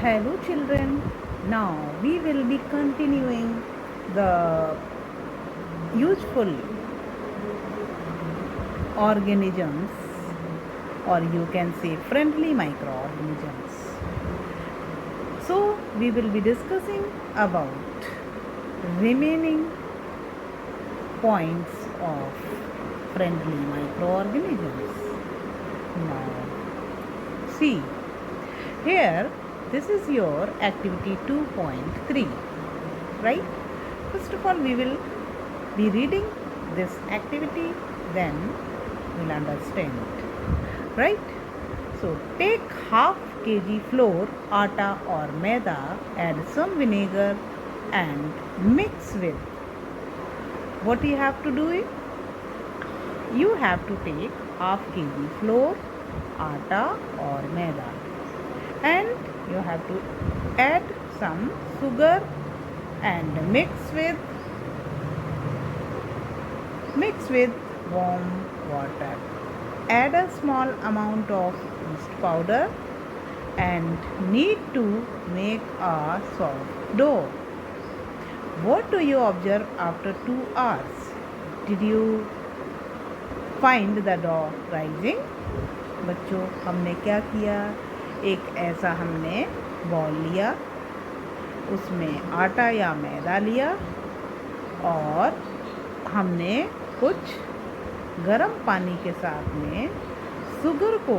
Hello children, now we will be continuing the useful organisms, or you can say friendly microorganisms. So we will be discussing about remaining points of friendly microorganisms. Now see, here this is your activity 2.3, right? First of all, we will be reading this activity, then we'll understand it, right? So take half kg flour, atta or maida, add some vinegar and mix with. What you have to do is, you have to take half kg flour, atta or maida, and you have to add some sugar and mix with warm water. Add a small amount of yeast powder and knead to make a soft dough. What do you observe after 2 hours? Did you find the dough rising? बच्चों, हमने क्या किया? एक ऐसा हमने ball लिया, उसमें आटा या मैदा लिया और हमने कुछ गर्म पानी के साथ में शुगर को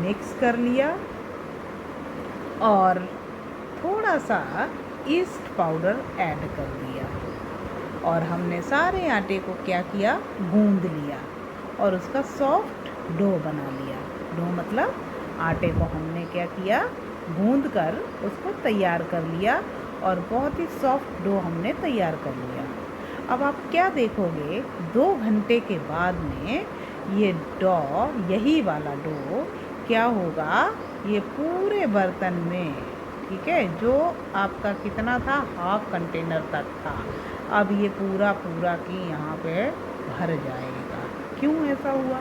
मिक्स कर लिया और थोड़ा सा ईस्ट पाउडर ऐड कर दिया और हमने सारे आटे को क्या किया? गूंद लिया और उसका सॉफ्ट डो बना लिया। डो मतलब आटे को हमने क्या किया? गूंद कर उसको तैयार कर लिया और बहुत ही सॉफ्ट डो हमने तैयार कर लिया। अब आप क्या देखोगे? 2 घंटे के बाद में ये डो, यही वाला डो क्या होगा? ये पूरे बर्तन में, ठीक है, जो आपका कितना था? हाफ कंटेनर तक था, अब ये पूरा की यहाँ पे भर जाएगा। क्यों ऐसा हुआ?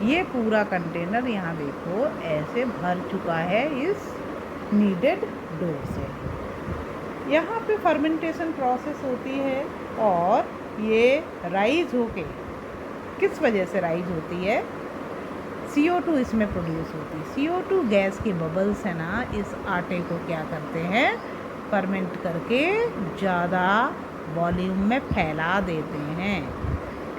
ये पूरा कंटेनर यहाँ देखो ऐसे भर चुका है इस नीडेड डो से। यहाँ पे फर्मेंटेशन प्रोसेस होती है और ये राइज होके, किस वजह से राइज होती है? CO2 इसमें प्रोड्यूस होती है। CO2 गैस के बबल्स है ना, इस आटे को क्या करते हैं? फर्मेंट करके ज़्यादा वॉल्यूम में फैला देते हैं,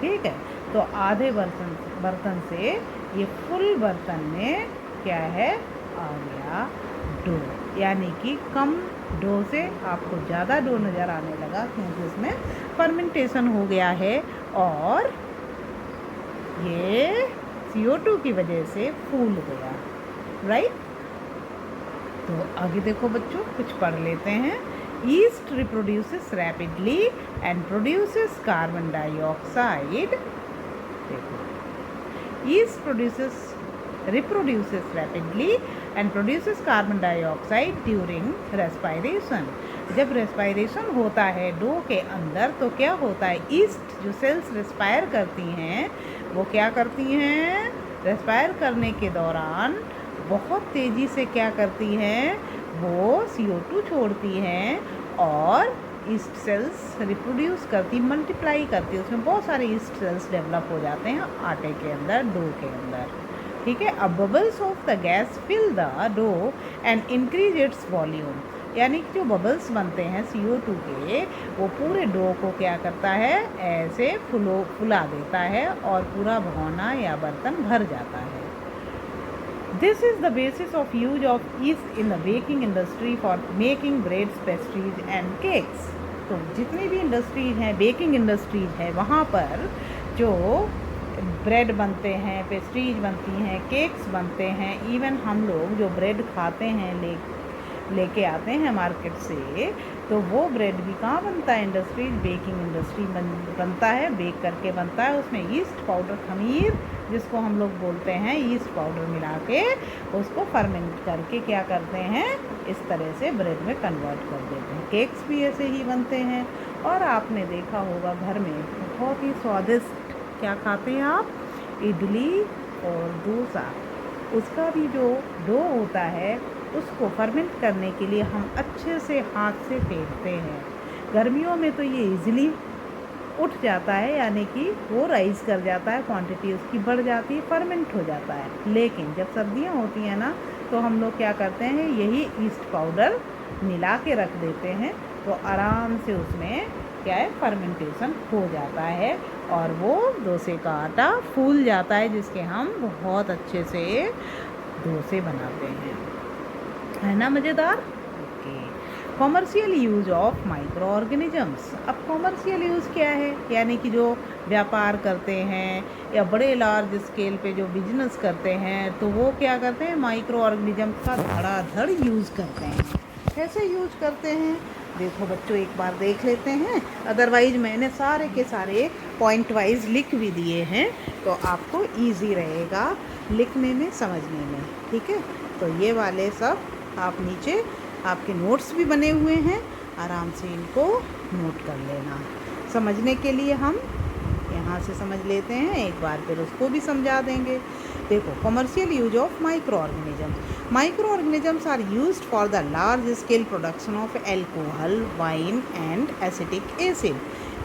ठीक है। तो आधे बर्तन से ये फुल बर्तन में क्या है? आ गया डो, यानी कि कम डो से आपको ज़्यादा डो नज़र आने लगा क्योंकि इसमें फर्मेंटेशन हो गया है और ये CO2 की वजह से फूल गया, राइट। तो आगे देखो बच्चों, कुछ पढ़ लेते हैं। East reproduces rapidly and produces carbon dioxide. Yeast reproduces rapidly and produces carbon dioxide during respiration. जब रेस्पायरेशन होता है डो के अंदर तो क्या होता है? ईस्ट जो सेल्स रेस्पायर करती हैं वो क्या करती हैं? रेस्पायर करने के दौरान बहुत तेज़ी से क्या करती हैं? वो CO2 छोड़ती हैं और ईस्ट सेल्स रिप्रोड्यूस करती, मल्टीप्लाई करती है, उसमें बहुत सारे ईस्ट सेल्स डेवलप हो जाते हैं आटे के अंदर, डो के अंदर, ठीक है। अब bubbles of the gas fill the dough and increase its volume, यानी कि जो बबल्स बनते हैं CO2 के, वो पूरे डो को क्या करता है? ऐसे फुला देता है और पूरा भगोना या बर्तन भर जाता है। This is the basis of use of yeast in the baking industry for making breads, pastries and cakes. तो जितनी भी इंडस्ट्रीज हैं, बेकिंग इंडस्ट्रीज है, वहाँ पर जो ब्रेड बनते हैं, पेस्ट्रीज बनती हैं, केक्स बनते हैं, इवन हम लोग जो ब्रेड खाते हैं लेके आते हैं मार्केट से, तो वो ब्रेड भी कहाँ बनता है? इंडस्ट्रीज, बेकिंग इंडस्ट्री बनता है, बेक करके बनता है। उसमें ईस्ट पाउडर, खमीर जिसको हम लोग बोलते हैं, ईस्ट पाउडर मिला के उसको फर्मेंट करके क्या करते हैं? इस तरह से ब्रेड में कन्वर्ट कर देते हैं। केक्स भी ऐसे ही बनते हैं और आपने देखा होगा घर में बहुत ही स्वादिष्ट क्या खाते हैं आप? इडली और डोसा। उसका भी जो डो होता है उसको फर्मेंट करने के लिए हम अच्छे से हाथ से फेंटते हैं। गर्मियों में तो ये इजीली उठ जाता है, यानी कि वो राइज़ कर जाता है, क्वांटिटी उसकी बढ़ जाती है, फर्मेंट हो जाता है। लेकिन जब सर्दियाँ होती हैं ना, तो हम लोग क्या करते हैं, यही ईस्ट पाउडर मिला के रख देते हैं, तो आराम से उसमें क्या है, फर्मेंटेशन हो जाता है और वो डोसे का आटा फूल जाता है, जिसके हम बहुत अच्छे से डोसे बनाते हैं। है ना मज़ेदार? Okay. Commercial use of micro organisms. अब कॉमर्शियल यूज़ क्या है, यानी कि जो व्यापार करते हैं या बड़े लार्ज स्केल पे जो बिजनेस करते हैं, तो वो क्या करते हैं, माइक्रो ऑर्गेनिजम्स का धड़ाधड़ यूज़ करते हैं। कैसे यूज करते हैं, देखो बच्चों एक बार देख लेते हैं, अदरवाइज मैंने सारे के सारे पॉइंट वाइज लिख भी दिए हैं, तो आपको ईजी रहेगा लिखने में, समझने में। ठीक है, तो ये वाले सब आप नीचे आपके नोट्स भी बने हुए हैं, आराम से इनको नोट कर लेना। समझने के लिए हम यहाँ से समझ लेते हैं एक बार, फिर उसको भी समझा देंगे। देखो, commercial use of micro organisms. Micro organisms are used for the large scale production of alcohol, wine and acetic acid,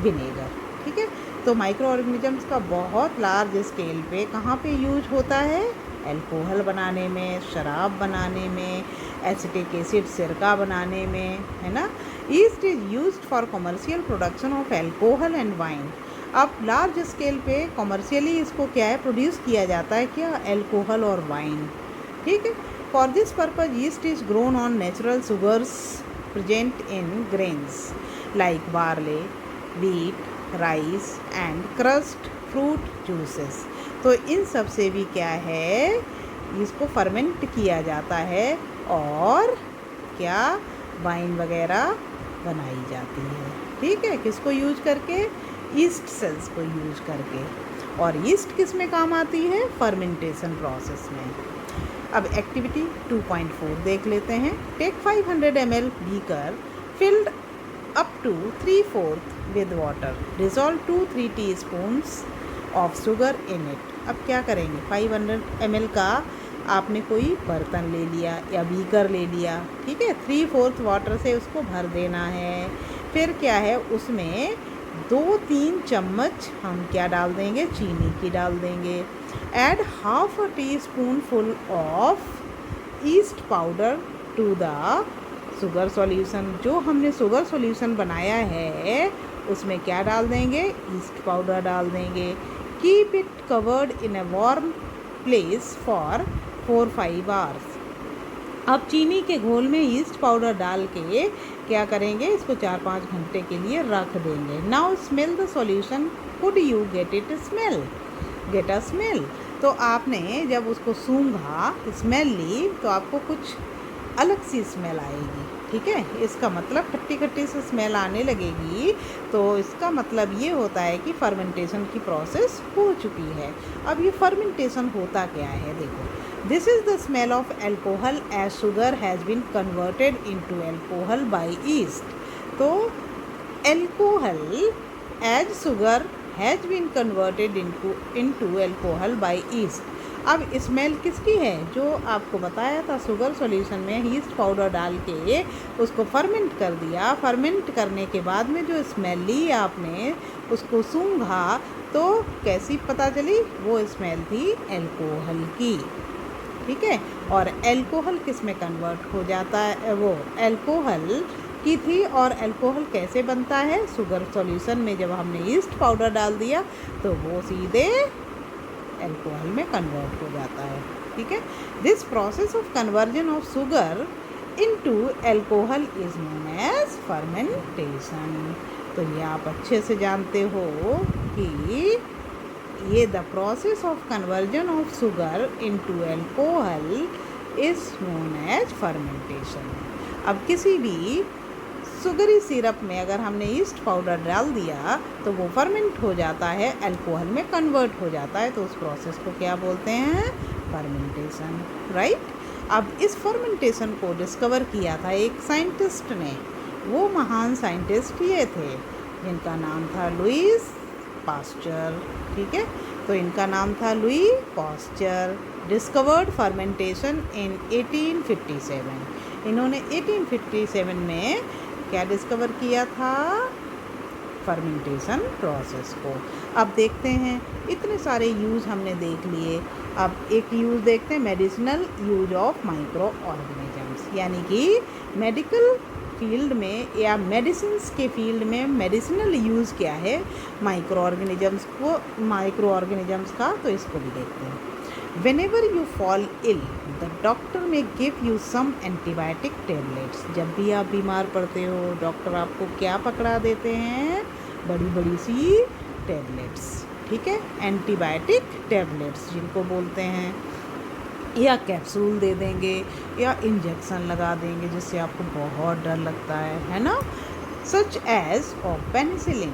vinegar. ठीक है, तो माइक्रो ऑर्गेनिजम्स का बहुत लार्ज स्केल पे कहाँ पे यूज होता है, एल्कोहल बनाने में, शराब बनाने में, एसिटिक एसिड सिरका बनाने में, है ना। East is used for commercial production of alcohol and wine. अब लार्ज स्केल पे कमर्शियली इसको क्या है, प्रोड्यूस किया जाता है, क्या, एल्कोहल और वाइन। ठीक है, for this purpose east is grown on natural sugars present in grains like barley, wheat, rice and crust fruit juices. तो इन सब से भी क्या है, इसको फर्मेंट किया जाता है और क्या, वाइन वगैरह बनाई जाती है। ठीक है, किसको यूज करके, ईस्ट सेल्स को यूज करके। और ईस्ट किस में काम आती है, फर्मेंटेशन प्रोसेस में। अब एक्टिविटी 2.4 देख लेते हैं। Take 500 ml beaker filled up to 3/4 with water, dissolve 2-3 teaspoons of sugar in it. अब क्या करेंगे, 500 ml का आपने कोई बर्तन ले लिया या बीकर ले लिया, ठीक है, 3/4 वाटर से उसको भर देना है। फिर क्या है, उसमें 2-3 चम्मच हम क्या डाल देंगे, चीनी की डाल देंगे। Add 1/2 teaspoon full of yeast powder to the sugar solution. जो हमने शुगर सॉल्यूशन बनाया है उसमें क्या डाल देंगे, ईस्ट पाउडर डाल देंगे। Keep it covered in a warm place for 4-5 hours. अब चीनी के घोल में ईस्ट पाउडर डाल के क्या करेंगे, इसको 4-5 घंटे के लिए रख देंगे। Now smell the solution, could you get it smell, get a smell. तो आपने जब उसको सूंघा, स्मेल ली, तो आपको कुछ अलग सी स्मेल आएगी। ठीक है, इसका मतलब खट्टी खट्टी से स्मेल आने लगेगी, तो इसका मतलब ये होता है कि फर्मेंटेशन की प्रोसेस हो चुकी है। अब ये फर्मेंटेशन होता क्या है, देखो, this is the smell of alcohol as sugar has been converted into alcohol by yeast. तो alcohol as sugar has been converted into alcohol by yeast. अब स्मेल किसकी है, जो आपको बताया था, शुगर सॉल्यूशन में ईस्ट पाउडर डाल के उसको फर्मेंट कर दिया। फर्मेंट करने के बाद में जो स्मेल ली आपने, उसको सूंघा, तो कैसी पता चली, वो स्मेल थी एल्कोहल की। ठीक है, और एल्कोहल किस में कन्वर्ट हो जाता है, वो एल्कोहल की थी। और एल्कोहल कैसे बनता है, शुगर सॉल्यूशन में जब हमने ईस्ट पाउडर डाल दिया तो वो सीधे एल्कोहल में कन्वर्ट हो जाता है। ठीक है, this process of conversion of sugar into alcohol is known as fermentation. तो ये आप अच्छे से जानते हो कि ये the process of conversion of sugar into alcohol is known as fermentation. अब किसी भी शुगरी सिरप में अगर हमने ईस्ट पाउडर डाल दिया तो वो फर्मेंट हो जाता है, अल्कोहल में कन्वर्ट हो जाता है, तो उस प्रोसेस को क्या बोलते हैं, फर्मेंटेशन। राइट। अब इस फर्मेंटेशन को डिस्कवर किया था एक साइंटिस्ट ने। वो महान साइंटिस्ट ये थे जिनका नाम था लुईस पास्चर। ठीक है, तो इनका नाम था लुई पास्चर। डिस्कवर्ड फर्मेंटेशन इन 1857। इन्होंने 1857 में क्या डिस्कवर किया था? फर्मेंटेशन प्रोसेस को। अब देखते हैं, इतने सारे यूज़ हमने देख लिए। अब एक यूज़ देखते हैं, medicinal use of micro organisms, यानी कि मेडिकल फील्ड में या मेडिसिन्स के फील्ड में मेडिसिनल यूज़ क्या है माइक्रो ऑर्गेनिजम्स का, तो इसको भी देखते हैं। Whenever you fall ill, the doctor may give you some antibiotic tablets. जब भी आप बीमार पड़ते हो, डॉक्टर आपको क्या पकड़ा देते हैं? बड़ी बड़ी सी टैबलेट्स, ठीक है, एंटीबायोटिक टैबलेट्स जिनको बोलते हैं, या कैप्सूल दे देंगे या इंजेक्शन लगा देंगे जिससे आपको बहुत डर लगता है ना, सच एज ऑफ पेनिसिलिन।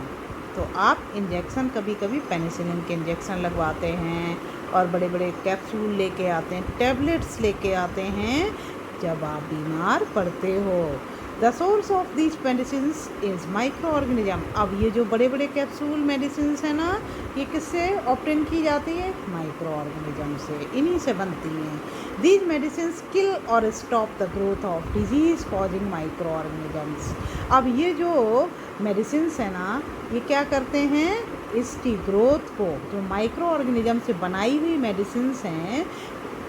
तो आप इंजेक्शन कभी कभी पेनिसिलिन के इंजेक्शन लगवाते हैं और बड़े बड़े कैप्सूल लेके आते हैं, टैबलेट्स लेके आते हैं जब आप बीमार पड़ते हो। The source of this medicines is micro organism. अब ये जो बड़े बड़े कैप्सूल मेडिसिन्स हैं ना, ये किससे ऑब्टेन की जाती है? माइक्रो ऑर्गेनिज्म से, इन्हीं से बनती हैं। दीज मेडिसिन्स किल और stop the growth of disease causing micro organisms. अब ये जो मेडिसिन्स है ना, ये क्या करते हैं? इसकी ग्रोथ को, जो माइक्रो ऑर्गेनिज्म से बनाई हुई मेडिसिन्स हैं,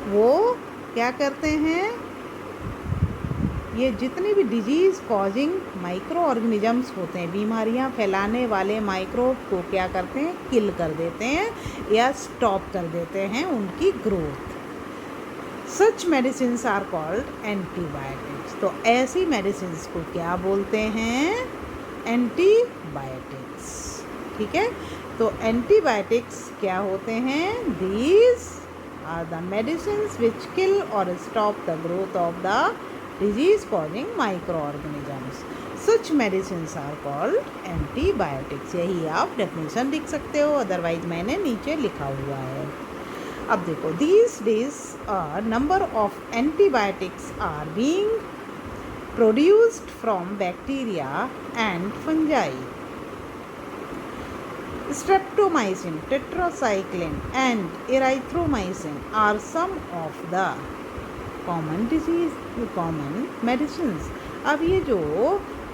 वो क्या करते हैं? ये जितने भी डिजीज़ कॉजिंग माइक्रो ऑर्गेनिजम्स होते हैं, बीमारियां फैलाने वाले माइक्रोब को क्या करते हैं? किल कर देते हैं या स्टॉप कर देते हैं उनकी growth. Such medicines are called antibiotics. तो ऐसी मेडिसिन्स को क्या बोलते हैं? एंटीबायोटिक्स, ठीक है। तो एंटीबायोटिक्स क्या होते हैं? दीज आर द मेडिसिन्स विच किल और stop the growth of the disease causing microorganisms. Such medicines are called antibiotics. यही आप डेफिनेशन लिख सकते हो, अदरवाइज मैंने नीचे लिखा हुआ है। अब देखो, these days a number of antibiotics are being produced from bacteria and fungi. Streptomycin, tetracycline and erythromycin are some of the common medicines. अब ये जो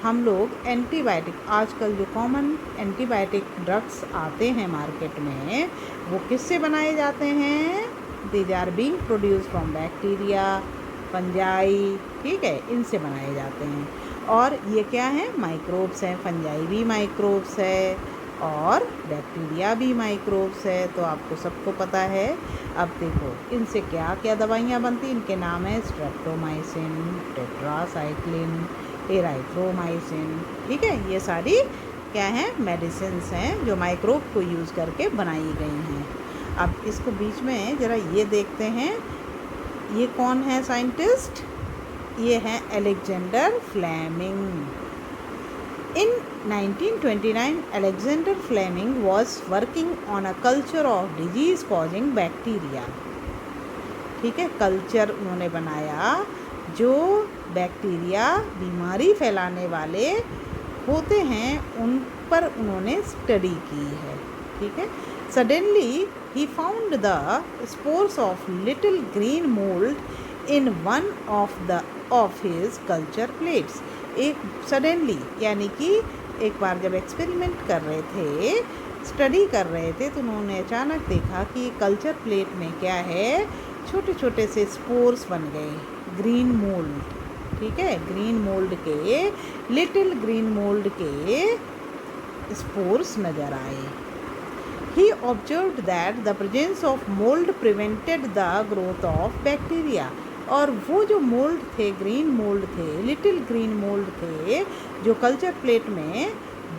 हम लोग एंटीबायोटिक, आजकल जो कॉमन एंटीबायोटिक ड्रग्स आते हैं मार्केट में, वो किससे बनाए जाते हैं? These are being produce from bacteria, fungi, ठीक है, इनसे बनाए जाते हैं। और ये क्या है? माइक्रोब्स हैं, फंजाई भी माइक्रोब्स है और बैक्टीरिया भी माइक्रोब्स है, तो आपको सबको पता है। अब देखो, इनसे क्या क्या दवाइयाँ बनती हैं? इनके नाम है स्ट्रेप्टोमाइसिन, टेट्रासाइक्लिन, एराइथ्रोमाइसिन, ठीक है। ये सारी क्या हैं? मेडिसिन्स हैं जो माइक्रोब को यूज़ करके बनाई गई हैं। अब इसको बीच में ज़रा ये देखते हैं, ये कौन है साइंटिस्ट? ये हैं Alexander Fleming. In 1929, Alexander Fleming was working on a culture of disease causing bacteria. ठीक है, कल्चर उन्होंने बनाया जो बैक्टीरिया बीमारी फैलाने वाले होते हैं, उन पर उन्होंने स्टडी की है, ठीक है। Suddenly he found the spores of little green mold in one of his culture plates. एक सडनली, यानी कि एक बार जब एक्सपेरिमेंट कर रहे थे, स्टडी कर रहे थे, तो उन्होंने अचानक देखा कि कल्चर प्लेट में क्या है? छोटे छोटे से स्पोर्स बन गए, ग्रीन मोल्ड, ठीक है, ग्रीन मोल्ड के, लिटिल ग्रीन मोल्ड के स्पोर्स नज़र आए। He observed that the presence of mold prevented the growth of bacteria. और वो जो मोल्ड थे, ग्रीन मोल्ड थे, लिटिल ग्रीन मोल्ड थे, जो कल्चर प्लेट में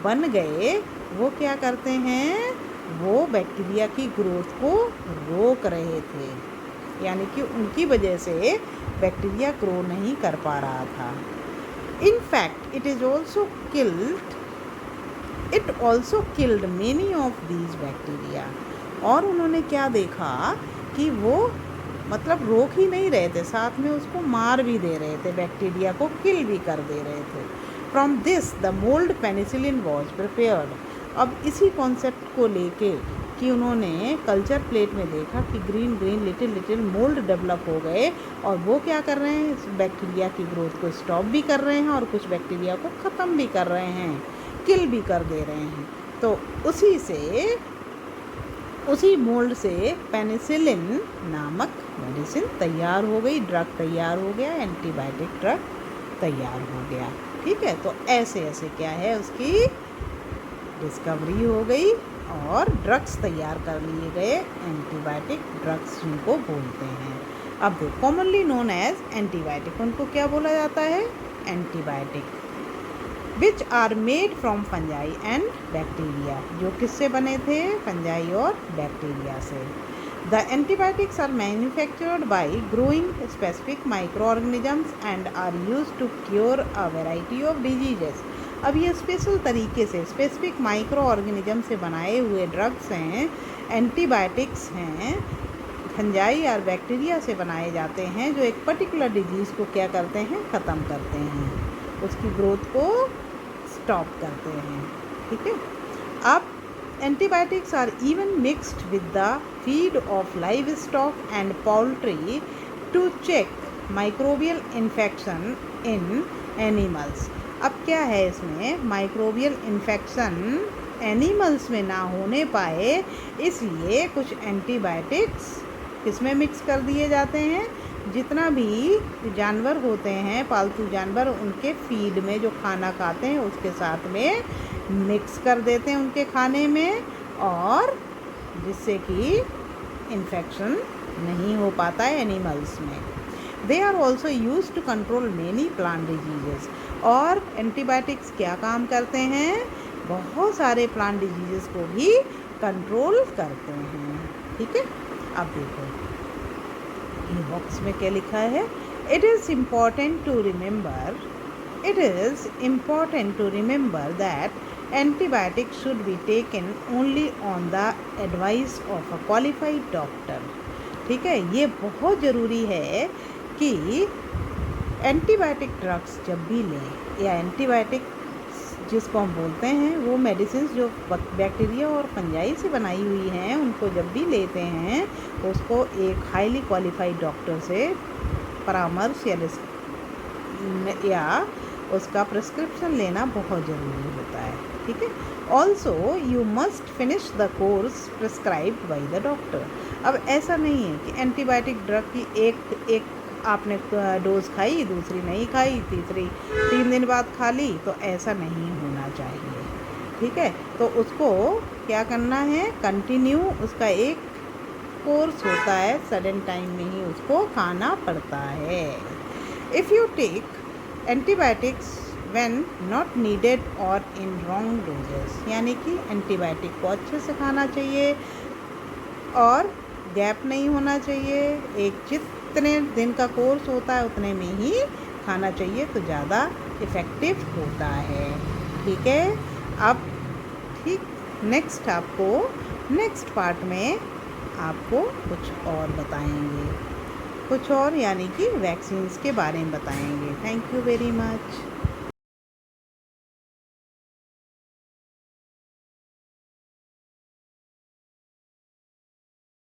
बन गए, वो क्या करते हैं? वो बैक्टीरिया की ग्रोथ को रोक रहे थे, यानी कि उनकी वजह से बैक्टीरिया ग्रो नहीं कर पा रहा था। In fact it also killed many of these bacteria. और उन्होंने क्या देखा कि वो मतलब रोक ही नहीं रहे थे, साथ में उसको मार भी दे रहे थे, बैक्टीरिया को किल भी कर दे रहे थे। From this the mould penicillin was prepared. अब इसी कॉन्सेप्ट को लेके कि उन्होंने कल्चर प्लेट में देखा कि green green little little mould develop हो गए और वो क्या कर रहे हैं, बैक्टीरिया की ग्रोथ को स्टॉप भी कर रहे हैं और कुछ बैक्टीरिया को ख़त्म भी कर रहे हैं, किल भी कर दे रहे हैं। तो उसी मोल्ड से पेनिसिलिन नामक मेडिसिन तैयार हो गई, ड्रग तैयार हो गया, एंटीबायोटिक ड्रग तैयार हो गया। ठीक है, तो ऐसे ऐसे क्या है, उसकी डिस्कवरी हो गई और ड्रग्स तैयार कर लिए गए, एंटीबायोटिक ड्रग्स जिनको बोलते हैं। अब देखो, कॉमनली नोन एज एंटीबायोटिक, उनको क्या बोला जाता है, antibiotic, which are made from fungi and bacteria, जो किससे बने थे, फंजाई और बैक्टीरिया से। The antibiotics are manufactured by growing specific micro organisms and are use to cure a variety of diseases. अब ये स्पेशल तरीके से स्पेसिफिक माइक्रो ऑर्गेनिज्म से बनाए हुए ड्रग्स हैं, एंटीबायोटिक्स हैं, फंजाई और बैक्टीरिया से बनाए जाते हैं, जो एक पर्टिकुलर डिजीज़ को क्या करते हैं, ख़त्म करते हैं, उसकी ग्रोथ को स्टॉप करते हैं। ठीक है, अब antibiotics are even mixed with the feed of livestock and poultry to check microbial infection in animals. अब क्या है, इसमें माइक्रोबियल इन्फेक्शन एनिमल्स में ना होने पाए, इसलिए कुछ एंटीबायोटिक्स किसमें मिक्स कर दिए जाते हैं, जितना भी जानवर होते हैं, पालतू जानवर, उनके फीड में जो खाना खाते हैं उसके साथ में मिक्स कर देते हैं उनके खाने में, और जिससे कि इन्फेक्शन नहीं हो पाता है एनिमल्स में। They are also use to control many plant diseases. और एंटीबायोटिक्स क्या काम करते हैं, बहुत सारे प्लांट डिजीजेस को भी कंट्रोल करते हैं। ठीक है, अब देखो ये बॉक्स में क्या लिखा है, it is important to remember that antibiotics should be taken only on the advice of a qualified doctor। ठीक है, ये बहुत ज़रूरी है कि एंटीबायोटिक ड्रग्स जब भी लें, या एंटीबायोटिक जिसको हम बोलते हैं, वो मेडिसिन जो बैक्टीरिया और फंजाई से बनाई हुई हैं, उनको जब भी लेते हैं तो उसको एक हाईली क्वालिफाइड डॉक्टर से परामर्श या उसका प्रिस्क्रिप्शन लेना बहुत ज़रूरी होता है। ठीक है, also you must finish the course prescribed by the doctor. अब ऐसा नहीं है कि एंटीबायोटिक ड्रग की एक आपने डोज खाई, दूसरी नहीं खाई, तीसरी 3 दिन बाद खा ली, तो ऐसा नहीं होना चाहिए। ठीक है, तो उसको क्या करना है, कंटिन्यू, उसका एक कोर्स होता है, सडन टाइम में ही उसको खाना पड़ता है। If you take antibiotics when not needed or in wrong doses, यानी कि एंटीबायोटिक को अच्छे से खाना चाहिए और गैप नहीं होना चाहिए, एक जितने दिन का कोर्स होता है उतने में ही खाना चाहिए, तो ज़्यादा इफ़ेक्टिव होता है। ठीक है, अब नेक्स्ट पार्ट में आपको कुछ और बताएंगे, कुछ और यानी कि वैक्सीन्स के बारे में बताएंगे। Thank you very much.